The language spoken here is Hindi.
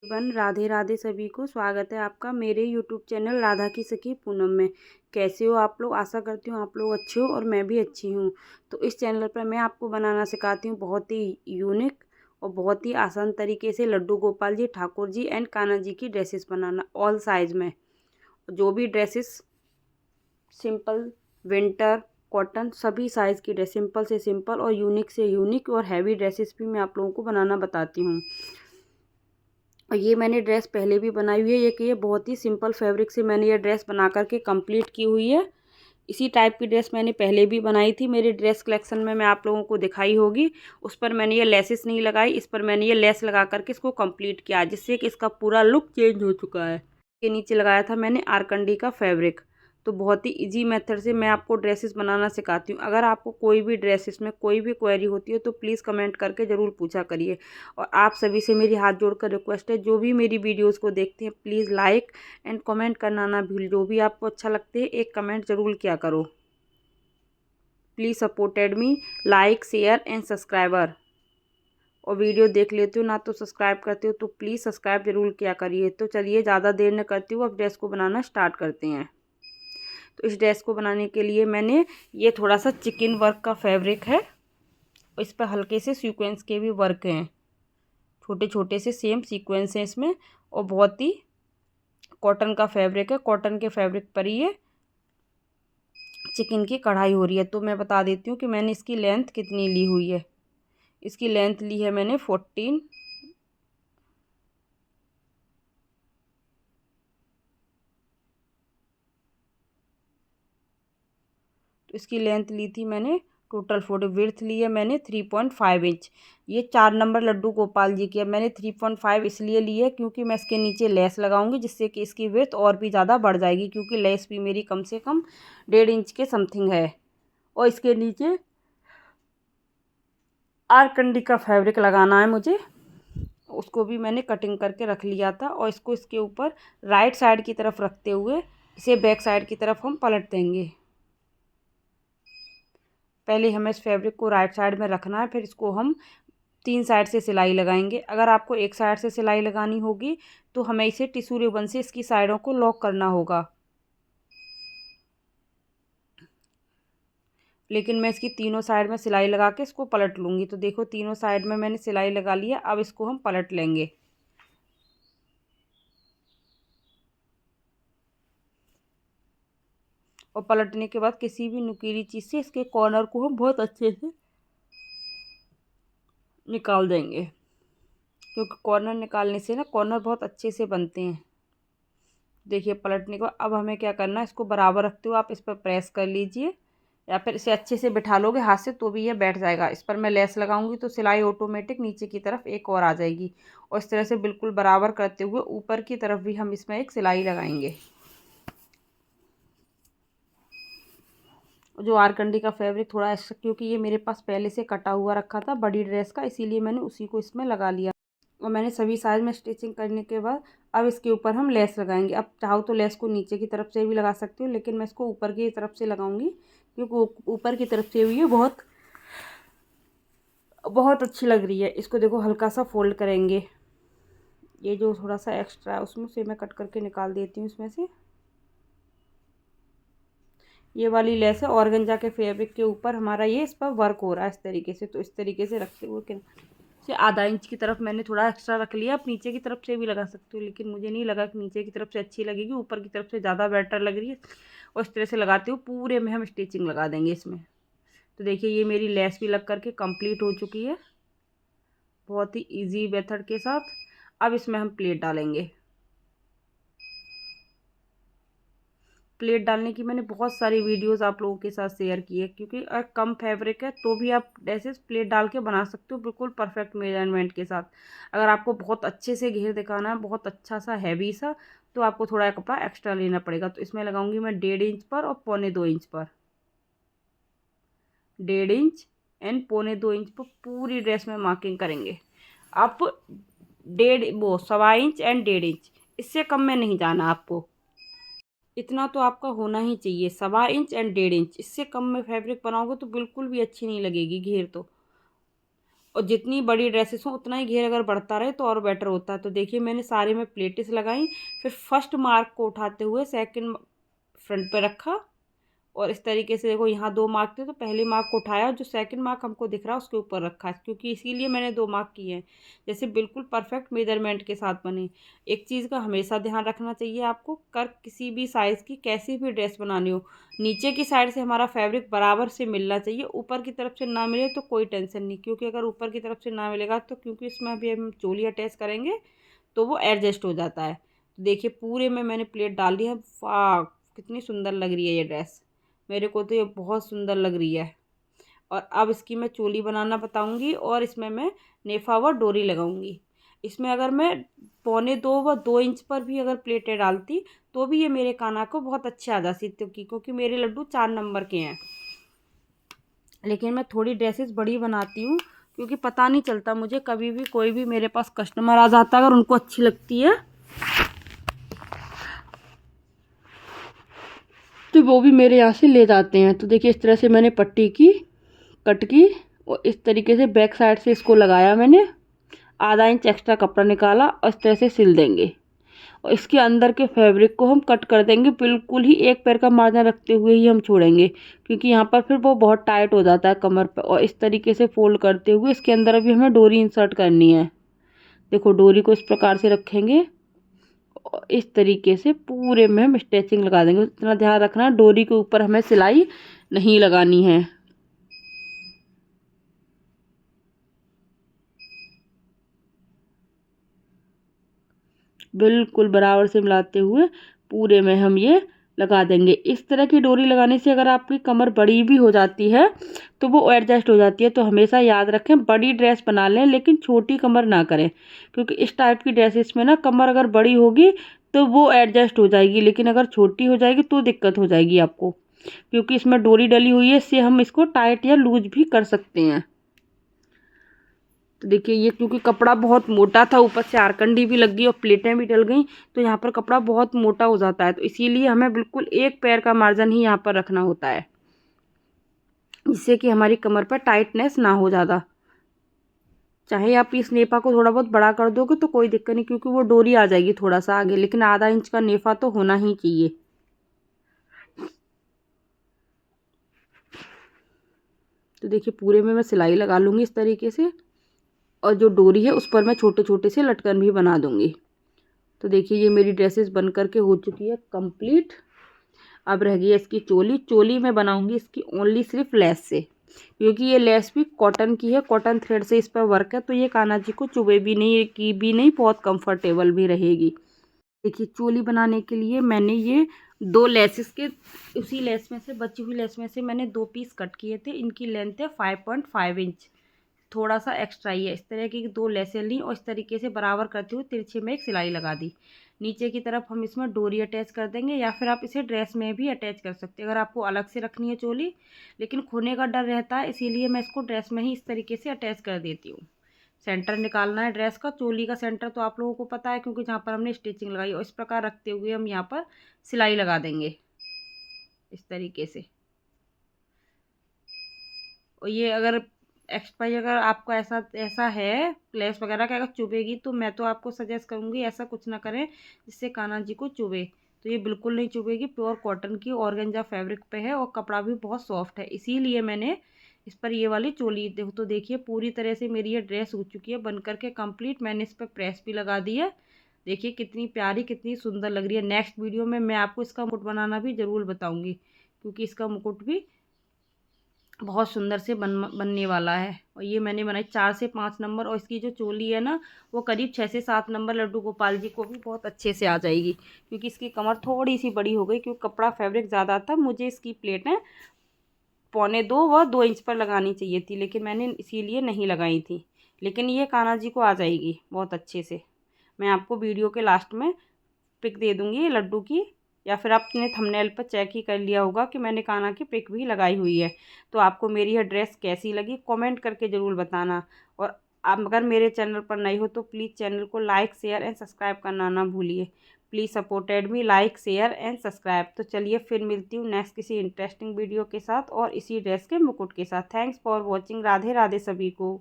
राधे राधे सभी को स्वागत है आपका मेरे यूट्यूब चैनल राधा की सखी पूनम में। कैसे हो आप लोग? आशा करती हूँ आप लोग अच्छे हो और मैं भी अच्छी हूँ। तो इस चैनल पर मैं आपको बनाना सिखाती हूँ बहुत ही यूनिक और बहुत ही आसान तरीके से लड्डू गोपाल जी, ठाकुर जी एंड कान्हा जी की ड्रेसेस बनाना ऑल साइज़ में। जो भी ड्रेसेस सिंपल, विंटर, कॉटन, सभी साइज़ की ड्रेस, सिंपल से सिंपल और यूनिक से यूनिक और हैवी ड्रेसेस भी मैं आप लोगों को बनाना बताती हूँ। और ये मैंने ड्रेस पहले भी बनाई हुई है। ये बहुत ही सिंपल फैब्रिक से मैंने ये ड्रेस बना करके कंप्लीट की हुई है। इसी टाइप की ड्रेस मैंने पहले भी बनाई थी, मेरी ड्रेस कलेक्शन में मैं आप लोगों को दिखाई होगी। उस पर मैंने ये लेसेस नहीं लगाई, इस पर मैंने ये लेस लगा करके इसको कंप्लीट किया, जिससे कि इसका पूरा लुक चेंज हो चुका है। के नीचे लगाया था मैंने आरकंडी का फैब्रिक। तो बहुत ही इजी मेथड से मैं आपको ड्रेसेस बनाना सिखाती हूँ। अगर आपको कोई भी ड्रेसेस में कोई भी क्वेरी होती है तो प्लीज़ कमेंट करके ज़रूर पूछा करिए। और आप सभी से मेरी हाथ जोड़कर रिक्वेस्ट है, जो भी मेरी वीडियोज़ को देखते हैं प्लीज़ लाइक एंड कमेंट करना ना भूल। जो भी आपको अच्छा लगते है एक कमेंट ज़रूर किया करो। Please supported me, like share and subscriber. और वीडियो देख लेते हो ना तो सब्सक्राइब करते हो तो प्लीज़ सब्सक्राइब जरूर किया करिए। तो चलिए ज़्यादा देर न करती हूँ, अब ड्रेस को बनाना स्टार्ट करते हैं। तो इस ड्रेस को बनाने के लिए मैंने ये थोड़ा सा चिकन वर्क का फैब्रिक है, इस पर हल्के से सीक्वेंस के भी वर्क हैं, छोटे छोटे से सेम सीक्वेंस हैं इसमें। और बहुत ही कॉटन का फैब्रिक है, कॉटन के फैब्रिक पर ही ये चिकन की कढ़ाई हो रही है। तो मैं बता देती हूँ कि मैंने इसकी लेंथ कितनी ली हुई है। इसकी लेंथ ली है मैंने 14। तो इसकी लेंथ ली थी मैंने टोटल 40। विड्थ ली है मैंने 3.5 इंच। ये 4 नंबर लड्डू गोपाल जी की है। मैंने 3.5 इसलिए ली है क्योंकि मैं इसके नीचे लेस लगाऊंगी, जिससे कि इसकी विड्थ और भी ज़्यादा बढ़ जाएगी, क्योंकि लेस भी मेरी कम से कम 1.5 इंच के समथिंग है। और इसके नीचे आरकंडी का फैब्रिक लगाना है मुझे, उसको भी मैंने कटिंग करके रख लिया था। और इसको इसके ऊपर राइट साइड की तरफ रखते हुए इसे बैक साइड की तरफ हम पलट देंगे। पहले हमें इस फैब्रिक को राइट साइड में रखना है, फिर इसको हम 3 साइड से सिलाई लगाएंगे। अगर आपको एक साइड से सिलाई लगानी होगी तो हमें इसे टिश्यू रिबन से इसकी साइडों को लॉक करना होगा, लेकिन मैं इसकी तीनों साइड में सिलाई लगा के इसको पलट लूँगी। तो देखो तीनों साइड में मैंने सिलाई लगा लिया। अब इसको हम पलट लेंगे। और पलटने के बाद किसी भी नुकीली चीज़ से इसके कॉर्नर को हम बहुत अच्छे से निकाल देंगे, क्योंकि कॉर्नर निकालने से ना कॉर्नर बहुत अच्छे से बनते हैं। देखिए पलटने के बाद अब हमें क्या करना है, इसको बराबर रखते हुए आप इस पर प्रेस कर लीजिए, या फिर इसे अच्छे से बिठा लोगे हाथ से तो भी ये बैठ जाएगा। इस पर मैं लेस लगाऊंगी तो सिलाई ऑटोमेटिक नीचे की तरफ एक और आ जाएगी। और इस तरह से बिल्कुल बराबर करते हुए ऊपर की तरफ भी हम इसमें एक सिलाई लगाएंगे। जो आरकंडी का फैब्रिक थोड़ा एक्स्ट्रा, क्योंकि ये मेरे पास पहले से कटा हुआ रखा था बड़ी ड्रेस का, इसीलिए मैंने उसी को इसमें लगा लिया। और मैंने सभी साइज में स्टिचिंग करने के बाद अब इसके ऊपर हम लेस लगाएंगे। अब चाहो तो लेस को नीचे की तरफ से भी लगा सकती हूँ, लेकिन मैं इसको ऊपर की तरफ से लगाऊंगी, क्योंकि ऊपर की तरफ से हुई है बहुत बहुत अच्छी लग रही है। इसको देखो हल्का सा फोल्ड करेंगे, ये जो थोड़ा सा एक्स्ट्रा है उसमें से मैं कट करके निकाल देती हूँ इसमें से। ये वाली लेस है ऑर्गेंजा के फैब्रिक के ऊपर हमारा ये इस पर वर्क हो रहा है इस तरीके से। तो इस तरीके से रखते हुए से आधा इंच की तरफ मैंने थोड़ा एक्स्ट्रा रख लिया। आप नीचे की तरफ से भी लगा सकते हो, लेकिन मुझे नहीं लगा कि नीचे की तरफ से अच्छी लगेगी, ऊपर की तरफ से ज़्यादा बेटर लग रही है। और इस तरह से लगाते हुए पूरे में हम स्टिचिंग लगा देंगे इसमें। तो देखिए ये मेरी लेस भी लग करके कंप्लीट हो चुकी है बहुत ही इजी मेथड के साथ। अब इसमें हम प्लेट डालेंगे। प्लेट डालने की मैंने बहुत सारी वीडियोस आप लोगों के साथ शेयर की है, क्योंकि कम फैब्रिक है तो भी आप ऐसे प्लेट डाल के बना सकते हो बिल्कुल परफेक्ट मेजरमेंट के साथ। अगर आपको बहुत अच्छे से घेर दिखाना है, बहुत अच्छा सा हैवी सा, तो आपको थोड़ा कपड़ा एक्स्ट्रा लेना पड़ेगा। तो इसमें लगाऊंगी मैं 1.5 इंच पर और 1.25 इंच पर। 1.5 इंच एंड 1.25 इंच पर पूरी ड्रेस में मार्किंग करेंगे। आप 1.5 इंच एंड 1.5 इंच, इससे कम में नहीं जाना आपको। इतना तो आपका होना ही चाहिए, 1.25 इंच एंड 1.5 इंच। इससे कम में फैब्रिक बनाओगे तो बिल्कुल भी अच्छी नहीं लगेगी घेर। तो और जितनी बड़ी ड्रेसेस हो उतना ही घेर अगर बढ़ता रहे तो और बेटर होता है। तो देखिए मैंने सारे में प्लेट्स लगाई, फिर फर्स्ट मार्क को उठाते हुए सेकंड फ्रंट पे रखा और इस तरीके से देखो यहाँ 2 मार्क थे तो पहले मार्क को उठाया, जो सेकंड मार्क हमको दिख रहा है उसके ऊपर रखा, क्योंकि इसीलिए मैंने 2 मार्क किए हैं, जैसे बिल्कुल परफेक्ट मेजरमेंट के साथ बने। एक चीज़ का हमेशा ध्यान रखना चाहिए आपको, कर किसी भी साइज़ की कैसी भी ड्रेस बनानी हो, नीचे की साइड से हमारा फैब्रिक बराबर से मिलना चाहिए, ऊपर की तरफ से ना मिले तो कोई टेंशन नहीं, क्योंकि अगर ऊपर की तरफ से ना मिलेगा तो क्योंकि इसमें अभी हम चोली अटैच करेंगे तो वो एडजस्ट हो जाता है। तो देखिए पूरे में मैंने प्लेट डाल दी है। वाह कितनी सुंदर लग रही है ये ड्रेस, मेरे को तो ये बहुत सुंदर लग रही है। और अब इसकी मैं चोली बनाना बताऊंगी और इसमें मैं नेफा व डोरी लगाऊंगी। इसमें अगर मैं 1.25 व 2 इंच पर भी अगर प्लेटें डालती तो भी ये मेरे काना को बहुत अच्छे आ जाती, क्योंकि मेरे लड्डू 4 नंबर के हैं। लेकिन मैं थोड़ी ड्रेसेस बड़ी बनाती हूँ, क्योंकि पता नहीं चलता मुझे, कभी भी कोई भी मेरे पास कस्टमर आ जाता है अगर उनको अच्छी लगती है तो वो भी मेरे यहाँ से ले जाते हैं। तो देखिए इस तरह से मैंने पट्टी की, कट की और इस तरीके से बैक साइड से इसको लगाया मैंने, आधा इंच एक्स्ट्रा कपड़ा निकाला और इस तरह से सिल देंगे। और इसके अंदर के फैब्रिक को हम कट कर देंगे, बिल्कुल ही एक पैर का मार्जिन रखते हुए ही हम छोड़ेंगे, क्योंकि यहाँ पर फिर वो बहुत टाइट हो जाता है कमर पर। और इस तरीके से फोल्ड करते हुए इसके अंदर अभी हमें डोरी इंसर्ट करनी है। देखो डोरी को इस प्रकार से रखेंगे और इस तरीके से पूरे में हम स्टिचिंग लगा देंगे। इतना ध्यान रखना डोरी के ऊपर हमें सिलाई नहीं लगानी है। बिल्कुल बराबर से मिलाते हुए पूरे में हम ये लगा देंगे। इस तरह की डोरी लगाने से अगर आपकी कमर बड़ी भी हो जाती है तो वो एडजस्ट हो जाती है। तो हमेशा याद रखें बड़ी ड्रेस बना लें लेकिन छोटी कमर ना करें, क्योंकि इस टाइप की ड्रेसेस में ना कमर अगर बड़ी होगी तो वो एडजस्ट हो जाएगी, लेकिन अगर छोटी हो जाएगी तो दिक्कत हो जाएगी आपको, क्योंकि इसमें डोरी डली हुई है, इससे हम इसको टाइट या लूज भी कर सकते हैं। तो देखिए ये क्योंकि कपड़ा बहुत मोटा था, ऊपर से आरकंडी भी लग गई और प्लेटें भी डल गई, तो यहाँ पर कपड़ा बहुत मोटा हो जाता है। तो इसीलिए हमें बिल्कुल एक पैर का मार्जिन ही यहाँ पर रखना होता है, जिससे कि हमारी कमर पर टाइटनेस ना हो ज़्यादा। चाहे आप इस नेफा को थोड़ा बहुत बड़ा कर दोगे तो कोई दिक्कत नहीं, क्योंकि वो डोरी आ जाएगी थोड़ा सा आगे, लेकिन आधा इंच का नेफा तो होना ही चाहिए। तो देखिए पूरे में मैं सिलाई लगा लूँगी इस तरीके से, और जो डोरी है उस पर मैं छोटे छोटे से लटकन भी बना दूँगी। तो देखिए ये मेरी ड्रेसेस बन करके हो चुकी है कंप्लीट। अब रह गई है इसकी चोली। चोली मैं बनाऊंगी इसकी ओनली सिर्फ लेस से, क्योंकि ये लेस भी कॉटन की है, कॉटन थ्रेड से इस पर वर्क है, तो ये कान्हा जी को चुभे भी नहीं, की भी नहीं, बहुत कंफर्टेबल भी रहेगी। देखिए चोली बनाने के लिए मैंने ये 2 लेसेस के, उसी लेस में से बची हुई लेस में से मैंने 2 पीस कट किए थे। इनकी लेंथ है 5.5 इंच, थोड़ा सा एक्स्ट्रा ही है। इस तरह की 2 लेसें ली और इस तरीके से बराबर करते हुए तिरछे में एक सिलाई लगा दी। नीचे की तरफ हम इसमें डोरी अटैच कर देंगे, या फिर आप इसे ड्रेस में भी अटैच कर सकते हैं अगर आपको अलग से रखनी है चोली, लेकिन खोने का डर रहता है, इसीलिए मैं इसको ड्रेस में ही इस तरीके से अटैच कर देती हूँ। सेंटर निकालना है ड्रेस का, चोली का सेंटर तो आप लोगों को पता है, क्योंकि जहाँ पर हमने स्टिचिंग लगाई, और इस प्रकार रखते हुए हम यहाँ पर सिलाई लगा देंगे इस तरीके से। और ये अगर एक्सपाई अगर आपको ऐसा ऐसा है लेस वगैरह का अगर चुभेगी, तो मैं तो आपको सजेस्ट करूँगी ऐसा कुछ ना करें जिससे कान्हा जी को चुभे। तो ये बिल्कुल नहीं चुभेगी, प्योर कॉटन की ऑर्गेन्जा फैब्रिक पे है और कपड़ा भी बहुत सॉफ्ट है, इसीलिए मैंने इस पर ये वाली चोली। देखो तो देखिए पूरी तरह से मेरी ये ड्रेस हो चुकी है बन करके कंप्लीट। मैंने इस पर प्रेस भी लगा दी है। देखिए कितनी प्यारी कितनी सुंदर लग रही है। नेक्स्ट वीडियो में मैं आपको इसका मुकुट बनाना भी ज़रूर बताऊँगी, क्योंकि इसका मुकुट भी बहुत सुंदर से बनने वाला है। और ये मैंने बनाई 4 से 5 नंबर, और इसकी जो चोली है ना वो करीब 6 से 7 नंबर लड्डू गोपाल जी को भी बहुत अच्छे से आ जाएगी, क्योंकि इसकी कमर थोड़ी सी बड़ी हो गई, क्योंकि कपड़ा फैब्रिक ज़्यादा था। मुझे इसकी प्लेटें 1.25 व 2 इंच पर लगानी चाहिए थी, लेकिन मैंने इसीलिए नहीं लगाई थी। लेकिन ये कान्हा जी को आ जाएगी बहुत अच्छे से। मैं आपको वीडियो के लास्ट में पिक दे दूँगी लड्डू की, या फिर आपने थंबनेल पर चेक ही कर लिया होगा कि मैंने कान्हा की पिक भी लगाई हुई है। तो आपको मेरी यह ड्रेस कैसी लगी कमेंट करके ज़रूर बताना। और आप अगर मेरे चैनल पर नए हो तो प्लीज़ चैनल को लाइक शेयर एंड सब्सक्राइब करना ना भूलिए। Please supported me, like share and subscribe. तो चलिए फिर मिलती हूँ नेक्स्ट किसी इंटरेस्टिंग वीडियो के साथ और इसी ड्रेस के मुकुट के साथ। Thanks for watching. Radhe Radhe सभी को।